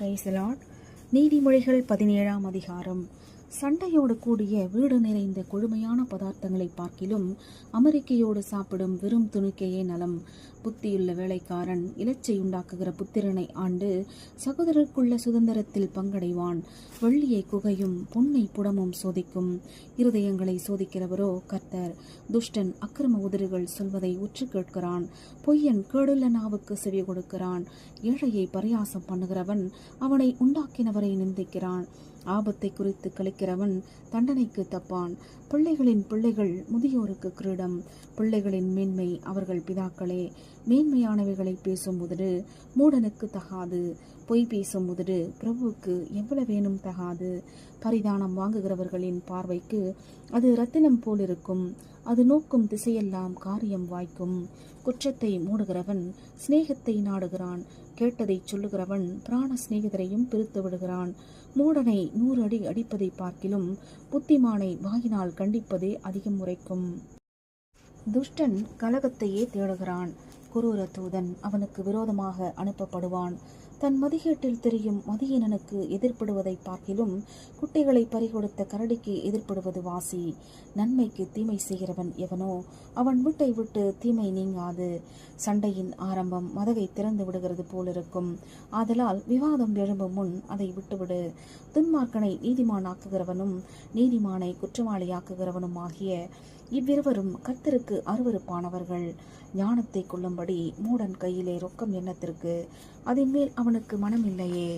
Praise the Lord. நீதிமொழிகள் 17ஆம் அதிகாரம். சண்டையோடு கூடிய வீடு நிறைந்த கொழுமையான பதார்த்தங்களை பார்க்கிலும் அமெரிக்கையோடு சாப்பிடும் வெறும் துணிக்கையே நலம். புத்தியுள்ள வேலைக்காரன் இலச்சை உண்டாக்குகிற புத்திரனை ஆண்டு சகோதரருக்குள்ள சுதந்திரத்தில் பங்கடைவான். வெள்ளியை குகையும் பொன்னை புடமும் சோதிக்கும், இருதயங்களை சோதிக்கிறவரோ கர்த்தர். துஷ்டன் அக்கிரம உதடுகள் சொல்வதை உற்று கேட்கிறான், பொய்யன் கேடுள்ள நாவுக்கு செவி கொடுக்கிறான். ஏழையை பரியாசம் பண்ணுகிறவன் அவனை உண்டாக்கினவரை நிந்திக்கிறான். ஆபத்தை குறித்து கழிக்கிறவன் தண்டனைக்கு தப்பான். பிள்ளைகளின் பிள்ளைகள் முதியோருக்கு கிரீடம். பிள்ளைகளின் மேன்மை அவர்கள் பிதாக்களே. மேன்மையானவைகளை பேசும் உதடு மூடனுக்கு தகாது. பொய் பேசும் உதடு பிரபுவுக்கு எவ்வளவேனும் தகாது. பரிதானம் வாங்குகிறவர்களின் பார்வைக்கு அது இரத்தினம் போலிருக்கும். அது நோக்கும் திசையெல்லாம் காரியம் வாய்க்கும். குற்றத்தை மூடுகிறவன் சிநேகத்தை நாடுகிறான். கேட்டதை சொல்லுகிறவன் பிராண சிநேகிதரையும் பிரித்து விடுகிறான். மூடனை 100 அடி அடிப்பதை பார்க்கிலும் புத்திமானை வாயினால் கண்டிப்பதே அதிகம் உரைக்கும். துஷ்டன் கலகத்தையே தேடுகிறான். குரூர தூதன் அவனுக்கு விரோதமாக அனுப்பப்படுவான். தன் மதிகேட்டில் தெரியும் மதியீனனுக்கு எதிர்ப்படுவதை பார்க்கிலும் குட்டைகளை பறிகொடுத்த கரடிக்கு எதிர்ப்படுவது வாசி. நன்மைக்கு தீமை செய்கிறவன் எவனோ அவன் வீட்டை விட்டு தீமை நீங்காது. சண்டையின் ஆரம்பம் மதகை திறந்து விடுகிறது போலிருக்கும். ஆதலால் விவாதம் எழும்பும் முன் அதை விட்டுவிடு. துன்மார்க்கனை நீதிமானாக்குகிறவனும் நீதிமானை குற்றவாளியாக்குகிறவனும் ஆகிய இவ்விருவரும் கர்த்தருக்கு அருவருப்பானவர்கள். ஞானத்தை கொள்ளும்படி மூடன் கையிலே ரொக்கம் எண்ணத்திற்கு, அதன் மேல் அவனுக்கு மனமில்லையே.